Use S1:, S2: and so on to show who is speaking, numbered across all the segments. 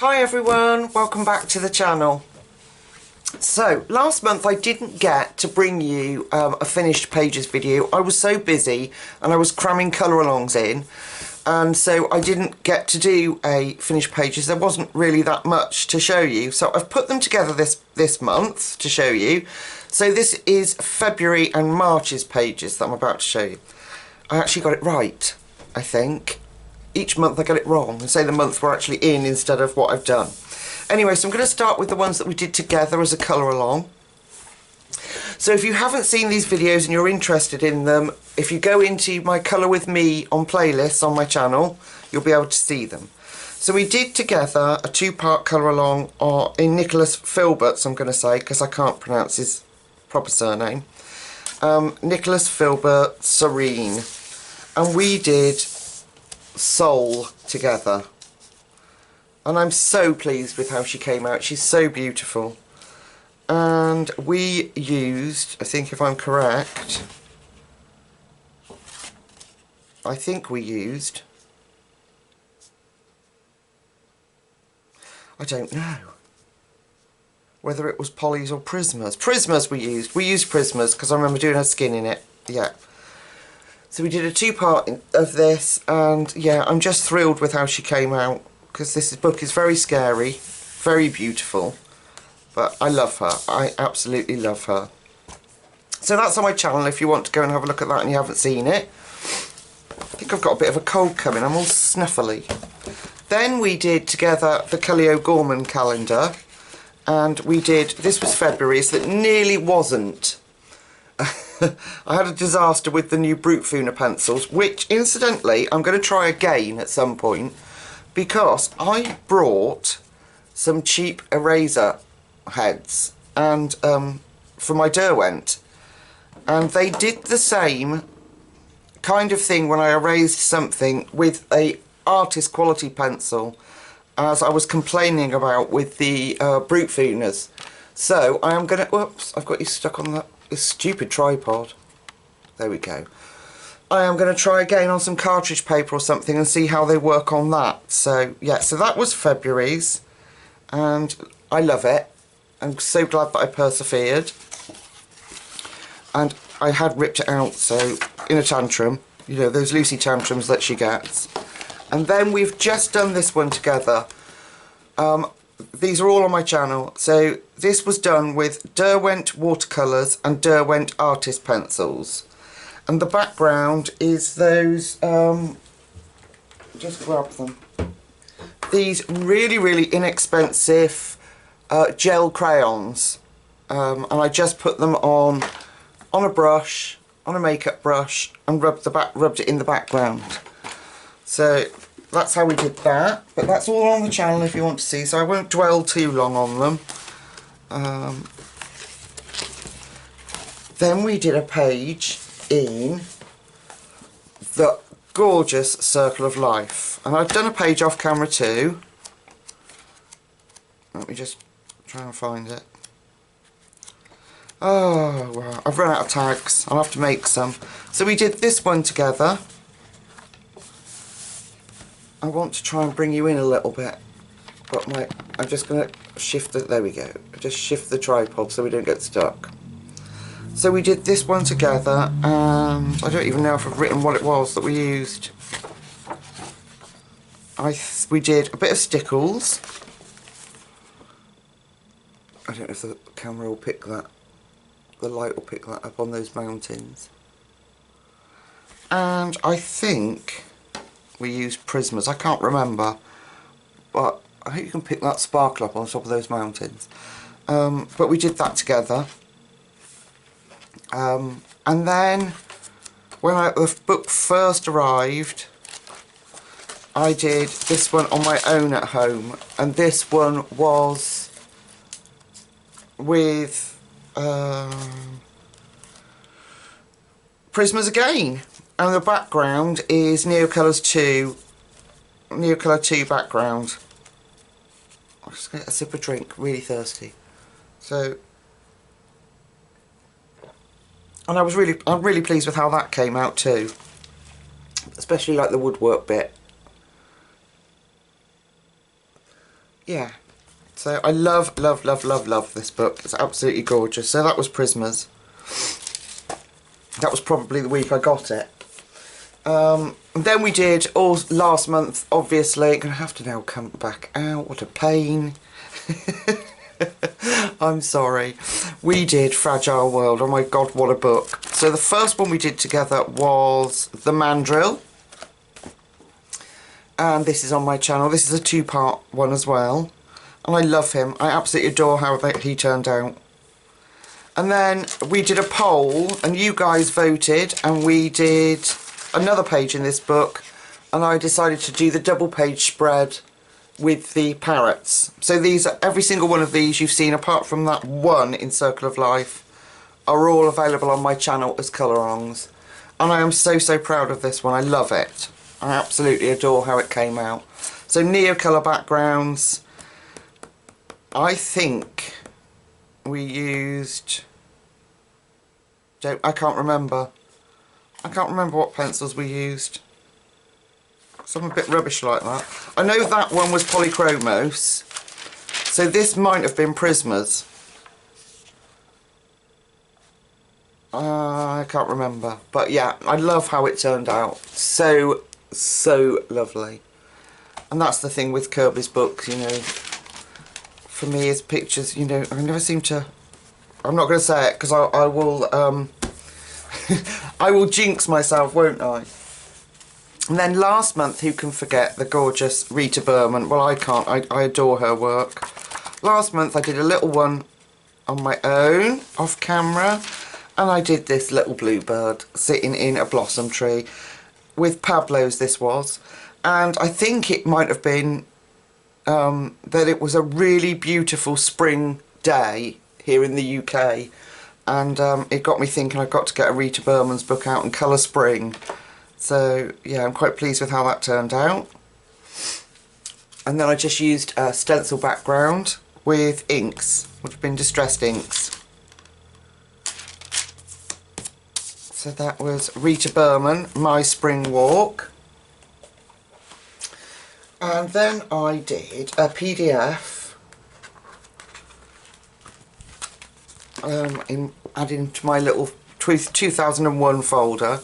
S1: Hi everyone, welcome back to the channel. So last month I didn't get to bring you a finished pages video. I was so busy and I was cramming colour alongs in, and so I didn't get to do a finished pages. There wasn't really that much to show you, so I've put them together this month to show you. So this is February and March's pages that I'm about to show you. I actually got it right, I think. Each month I get it wrong and say the month we're actually in instead of what I've done. Anyway, so I'm going to start with the ones that we did together as a colour along. So if you haven't seen these videos and you're interested in them, if you go into my Colour With Me on playlists on my channel, you'll be able to see them. So we did together a two-part colour along in Nicholas Filbert's, I'm going to say, because I can't pronounce his proper surname. Nicholas Filbert Serene. And we did Soul together, and I'm so pleased with how she came out. She's so beautiful. And we used, I think if I'm correct, I don't know whether it was polys or prismas we used prismas because I remember doing her skin in it. Yeah. So we did a two-part of this, and yeah, I'm just thrilled with how she came out, because this book is very scary, very beautiful, but I love her. I absolutely love her. So that's on my channel if you want to go and have a look at that and you haven't seen it. I think I've got a bit of a cold coming, I'm all snuffly. Then we did together the Coolio Gorman calendar, and we did, this was February, so it nearly wasn't. I had a disaster with the new Brute Funa pencils, which incidentally I'm going to try again at some point, because I brought some cheap eraser heads and for my Derwent, and they did the same kind of thing when I erased something with a artist quality pencil as I was complaining about with the Brute Funas. So I am going to, whoops, I've got you stuck on that. This stupid tripod. There we go. I am going to try again on some cartridge paper or something and see how they work on that. So yeah, so that was February's, and I love it. I'm so glad that I persevered. And I had ripped it out, so in a tantrum, you know, those Lucy tantrums that she gets. And then we've just done this one together. These are all on my channel. So this was done with Derwent watercolours and Derwent artist pencils, and the background is those just grab them, these really inexpensive gel crayons, and I just put them on a brush, on a makeup brush, and rubbed it in the background. So that's how we did that, but that's all on the channel if you want to see, so I won't dwell too long on them. Then we did a page in the gorgeous Circle of Life, and I've done a page off camera too. Let me just try and find it. Oh, well, I've run out of tags, I'll have to make some. So we did this one together. I want to try and bring you in a little bit, but I'm just going to shift there we go, just shift the tripod so we don't get stuck. So we did this one together, and I don't even know if I've written what it was that we used. We did a bit of stickles. I don't know if the camera will pick that, the light will pick that up on those mountains. And I think we used prismas, I can't remember, but I hope you can pick that sparkle up on top of those mountains. But we did that together. And then when the book first arrived, I did this one on my own at home, and this one was with prismas again. And the background is Neocolor 2 background. I'm just going to get a sip of drink, really thirsty. So, and I'm really pleased with how that came out too. Especially like the woodwork bit. yeah. So I love, love, love, love, love this book. It's absolutely gorgeous. So that was Prismas. That was probably the week I got it. Then we did all last month, obviously. Gonna have to now come back out. What a pain. I'm sorry. We did Fragile World. Oh my god, what a book. So the first one we did together was The Mandrill. And this is on my channel. This is a 2-part one as well. And I love him. I absolutely adore how he turned out. And then we did a poll and you guys voted and we did another page in this book and I decided to do the double page spread with the parrots. So these, every single one of these you've seen apart from that one in Circle of Life are all available on my channel as colour-alongs. And I am so, so proud of this one. I love it. I absolutely adore how it came out. So Neo-colour backgrounds. I think we used... I can't remember. I can't remember what pencils we used. So I'm a bit rubbish like that. I know that one was Polychromos. So this might have been Prismas. I can't remember. But yeah, I love how it turned out. So, so lovely. And that's the thing with Kirby's books, you know. For me, his pictures, you know, I never seem to... I'm not going to say it because I will I will jinx myself, won't I? And then last month, who can forget the gorgeous Rita Berman? Well, I can't. I adore her work. Last month I did a little one on my own, off camera, and I did this little bluebird sitting in a blossom tree with Pablo's, this was. And I think it might have been that it was a really beautiful spring day here in the UK, and it got me thinking I've got to get a Rita Berman's book out and colour spring. So yeah, I'm quite pleased with how that turned out. And then I just used a stencil background with inks, which have been distressed inks. So that was Rita Berman, My Spring Walk. And then I did a PDF adding to my little 2001 folder,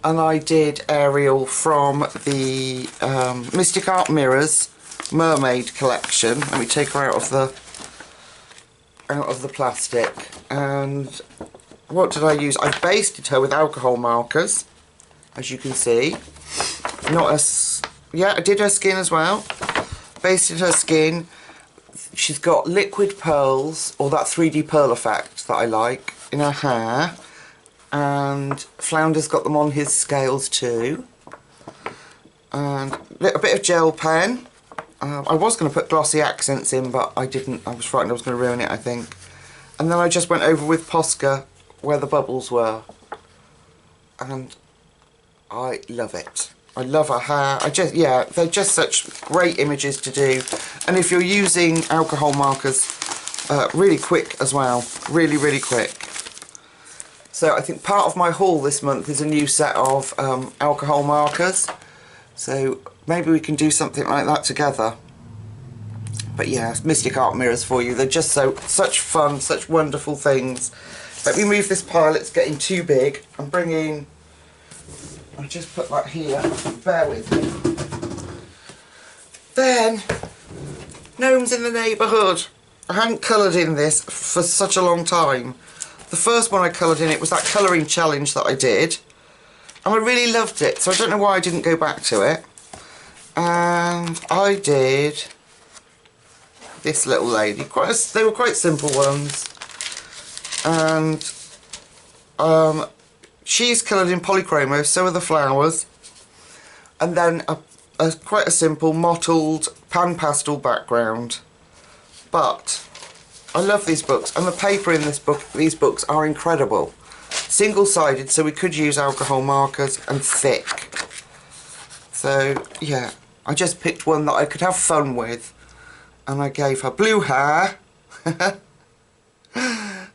S1: and I did Ariel from the Mystic Art Mirrors Mermaid collection. Let me take her out of the plastic. And what did I use? I basted her with alcohol markers, as you can see. Yeah, I did her skin as well. Basted her skin. She's got liquid pearls, or that 3D pearl effect that I like, in her hair. And Flounder's got them on his scales too. And a bit of gel pen. I was going to put glossy accents in, but I didn't. I was frightened I was going to ruin it, I think. And then I just went over with Posca where the bubbles were. And I love it. I love her hair. Yeah, they're just such great images to do. And if you're using alcohol markers, really quick as well. Really, really quick. So I think part of my haul this month is a new set of alcohol markers. So maybe we can do something like that together. But yeah, Mystic Art Mirrors for you. They're just such fun, such wonderful things. Let me move this pile, it's getting too big. I'm bringing... I'll just put that here, bear with me. Then, Gnomes in the Neighbourhood. I hadn't coloured in this for such a long time. The first one I coloured in, it was that colouring challenge that I did. And I really loved it, so I don't know why I didn't go back to it. And I did this little lady. They were quite simple ones. And she's coloured in Polychromos, so are the flowers. And then quite a simple mottled pan pastel background. But I love these books, and the paper in these books are incredible. Single-sided, so we could use alcohol markers, and thick. So yeah, I just picked one that I could have fun with, and I gave her blue hair.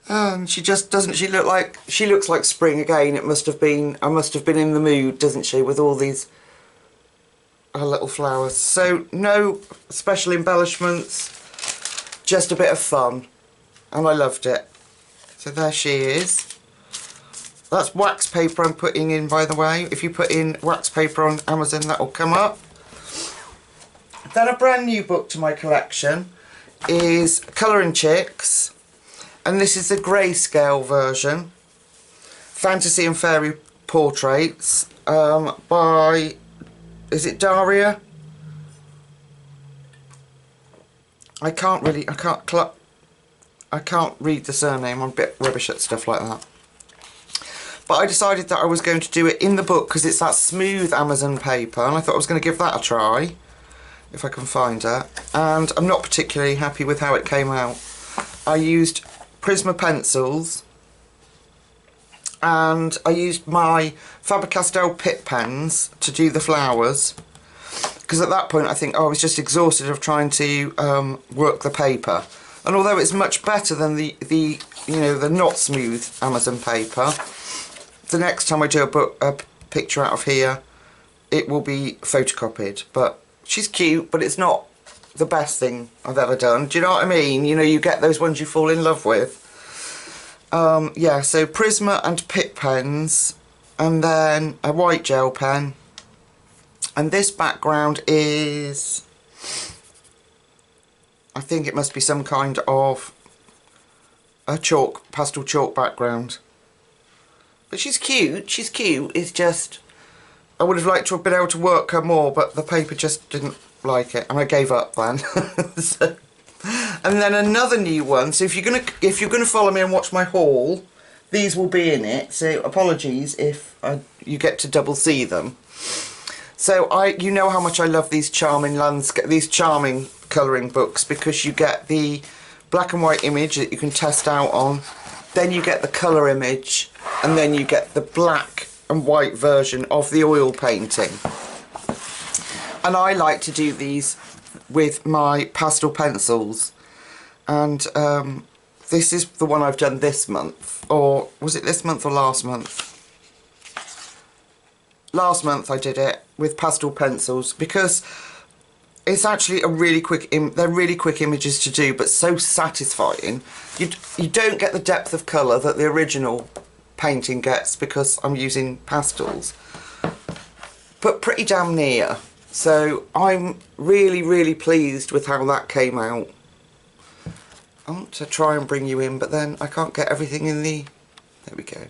S1: And she just doesn't. She looks like spring again. I must have been in the mood, doesn't she? With all these her little flowers. So no special embellishments, just a bit of fun, and I loved it. So there she is. That's wax paper I'm putting in, by the way. If you put in wax paper on Amazon, that will come up. Then a brand new book to my collection is Colouring Chicks, and this is the grayscale version. Fantasy and Fairy Portraits by, is it Daria? I can't read the surname. I'm a bit rubbish at stuff like that. But I decided that I was going to do it in the book because it's that smooth Amazon paper, and I thought I was going to give that a try if I can find it. And I'm not particularly happy with how it came out. I used Prisma pencils, and I used my Faber-Castell Pitt pens to do the flowers, because at that point I think, oh, I was just exhausted of trying to work the paper. And although it's much better than the you know, the not smooth Amazon paper, the next time I do a picture out of here, it will be photocopied. But she's cute, but it's not the best thing I've ever done. Do you know what I mean? You know, you get those ones you fall in love with. Yeah, so Prisma and Pitt pens, and then a white gel pen. And this background is, I think it must be some kind of a pastel chalk background. But she's cute, it's just, I would have liked to have been able to work her more, but the paper just didn't like it, and I gave up then. So, and then another new one, so if you're gonna follow me and watch my haul, these will be in it, so apologies if you get to double see them. So you know how much I love these charming colouring books, because you get the black and white image that you can test out on, then you get the colour image, and then you get the black and white version of the oil painting. And I like to do these with my pastel pencils, and this is the one I've done this month, or was it this month or last month? Last month I did it with pastel pencils, because it's actually a really quick, they're really quick images to do, but so satisfying. You don't get the depth of colour that the original painting gets because I'm using pastels, but pretty damn near. So I'm really pleased with how that came out. I want to try and bring you in, but then I can't get everything in the, there we go.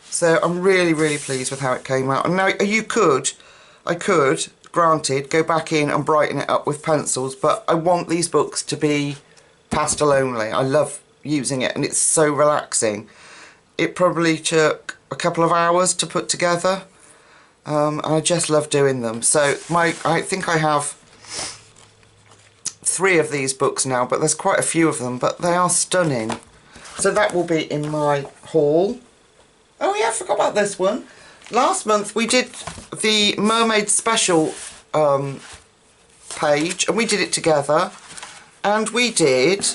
S1: So I'm really pleased with how it came out. And now I could, granted, go back in and brighten it up with pencils, but I want these books to be pastel only. I love using it, and it's so relaxing. It probably took a couple of hours to put together, and I just love doing them. So I think I have 3 of these books now, but there's quite a few of them, but they are stunning. So that will be in my haul. Oh yeah, I forgot about this one. Last month we did the Mermaid Special page, and we did it together, and we did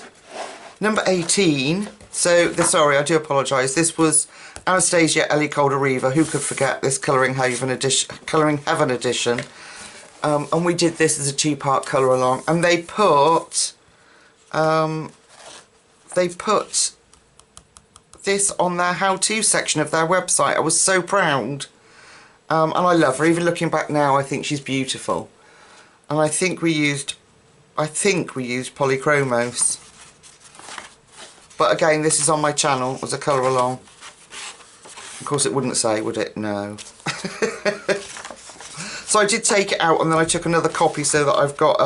S1: number 18. So, sorry, I do apologise. This was Anastasia Ellie Calder-Reaver. Who could forget this Colouring Heaven edition? And we did this as a 2-part colour along, and they put this on their how-to section of their website. I was so proud, and I love her. Even looking back now, I think she's beautiful. And I think we used polychromos. But again, this is on my channel as a colour along. Of course, it wouldn't say, would it? No. So I did take it out, and then I took another copy so that I've got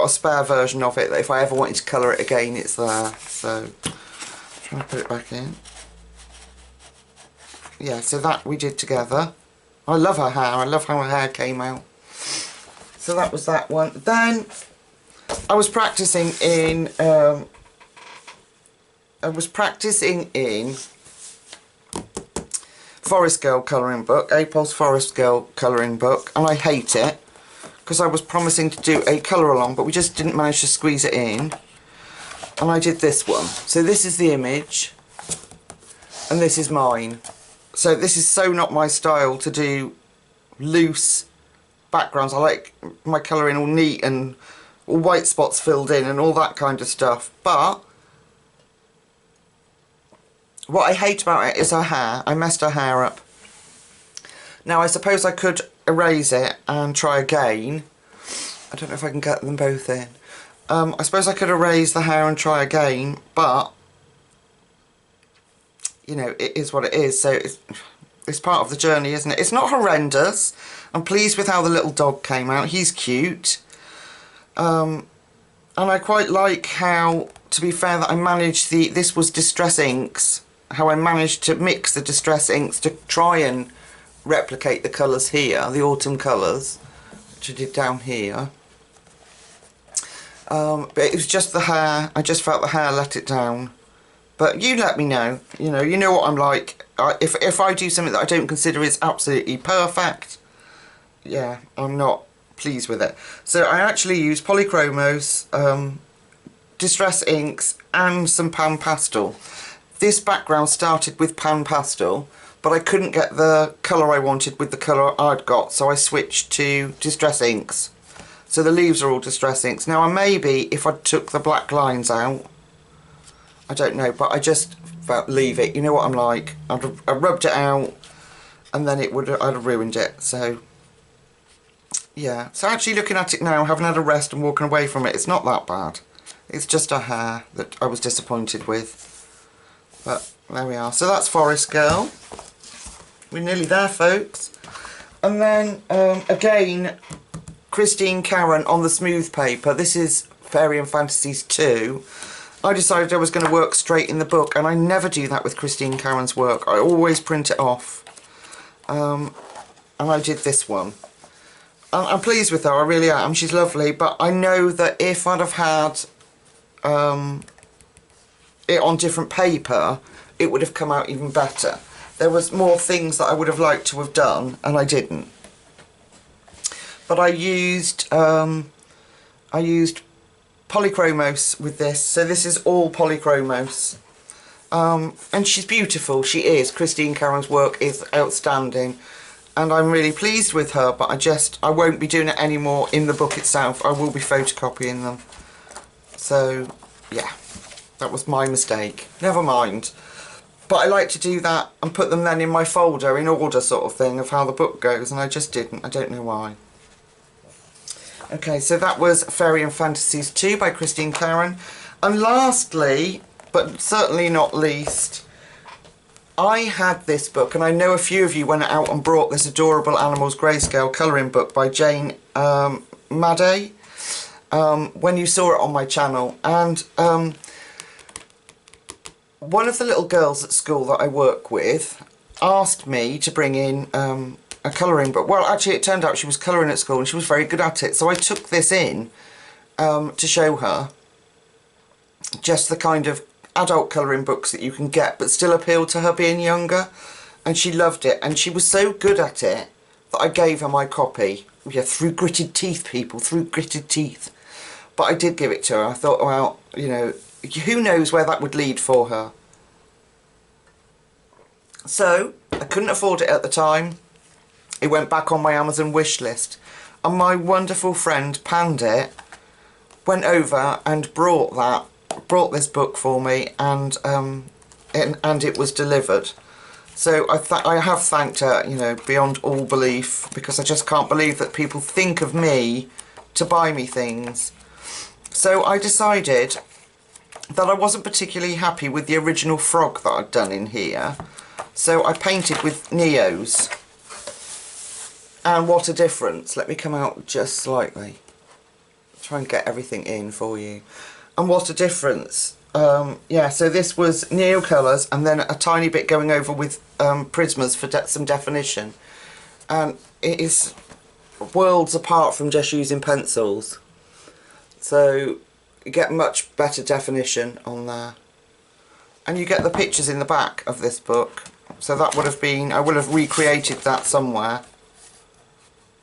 S1: a spare version of it, that if I ever wanted to colour it again, it's there. So trying to put it back in. Yeah, so that we did together. I love her hair. I love how her hair came out. So that was that one. Then I was practicing in Forest Girl colouring book, Apol's Forest Girl colouring book, and I hate it because I was promising to do a colour along, but we just didn't manage to squeeze it in, and I did this one. So this is the image, and this is mine. So this is so not my style to do loose backgrounds. I like my colouring all neat and all white spots filled in and all that kind of stuff. But what I hate about it is her hair. I messed her hair up. Now I suppose I could erase it and try again. I don't know if I can get them both in. I suppose I could erase the hair and try again, but you know, it is what it is, so it's part of the journey, isn't it? It's not horrendous. I'm pleased with how the little dog came out. He's cute. And I quite like how, to be fair, that I managed this was Distress Inks, how I managed to mix the Distress Inks to try and replicate the colours here, the autumn colours, which I did down here. But it was just the hair. I just felt the hair let it down. But you let me know. You know what I'm like. If I do something that I don't consider is absolutely perfect, yeah, I'm not pleased with it. So I actually used Polychromos, Distress Inks and some Pan Pastel. This background started with Pan Pastel, but I couldn't get the colour I wanted with the colour I'd got, so I switched to Distress Inks. So the leaves are all Distress Inks. Now maybe if I took the black lines out, I don't know, but I just felt leave it. You know what I'm like. I rubbed it out and then I'd have ruined it. So yeah. So actually looking at it now, having had a rest and walking away from it, it's not that bad. It's just a hair that I was disappointed with. But there we are. So that's Forest Girl. We're nearly there, folks. And then again, Christine Karen on the smooth paper. This is Fairy and Fantasies 2. I decided I was going to work straight in the book, and I never do that with Christine Karen's work. I always print it off. And I did this one. I'm pleased with her, I really am. She's lovely, but I know that if I'd have had it on different paper, it would have come out even better. There was more things that I would have liked to have done, and I didn't. But I used Polychromos with this, so this is all Polychromos. And she's beautiful, she is. Christine Karen's work is outstanding, and I'm really pleased with her, but I won't be doing it anymore in the book itself. I will be photocopying them. So, yeah, that was my mistake. Never mind. But I like to do that and put them then in my folder in order sort of thing of how the book goes, and I just didn't. I don't know why. Okay, so that was Fairy and Fantasies 2 by Christine Karen. And lastly, but certainly not least, I had this book, and I know a few of you went out and brought this Adorable Animals Grayscale colouring book by Jane Madday when you saw it on my channel. And one of the little girls at school that I work with asked me to bring in a colouring book. Well, actually it turned out she was colouring at school and she was very good at it, so I took this in to show her just the kind of adult colouring books that you can get but still appeal to her being younger, and she loved it, and she was so good at it that I gave her my copy. Yeah, through gritted teeth, people, through gritted teeth. But I did give it to her. I thought, well, you know, who knows where that would lead for her. So I couldn't afford it at the time. It went back on my Amazon wish list, and my wonderful friend Pandit went over and brought this book for me, and it was delivered. So I have thanked her, you know, beyond all belief, because I just can't believe that people think of me to buy me things. So I decided that I wasn't particularly happy with the original frog that I'd done in here, so I painted with Neos. And what a difference. Let me come out just slightly. Try and get everything in for you. And what a difference. Yeah, so this was Neo colours and then a tiny bit going over with Prismas for some definition. And it is worlds apart from just using pencils. So you get much better definition on there. And you get the pictures in the back of this book. So that would have been, I would have recreated that somewhere.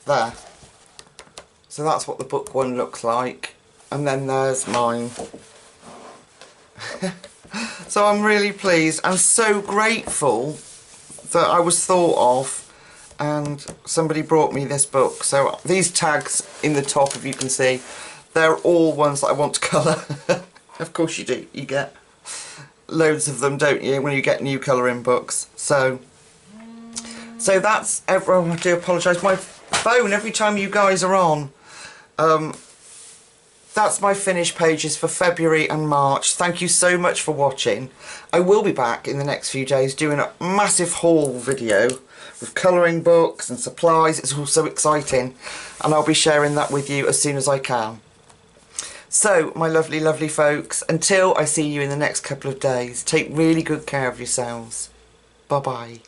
S1: There. So that's what the book one looks like. And then there's mine. So I'm really pleased. I'm so grateful that I was thought of and somebody brought me this book. So these tags in the top, if you can see, they're all ones that I want to colour. Of course you do, you get loads of them, don't you, when you get new colouring books. So that's, oh, I do apologise, my phone every time you guys are on. That's my finished pages for February and March. Thank you so much for watching. I will be back in the next few days doing a massive haul video with colouring books and supplies. It's all so exciting, and I'll be sharing that with you as soon as I can. So, my lovely, lovely folks, until I see you in the next couple of days, take really good care of yourselves. Bye-bye.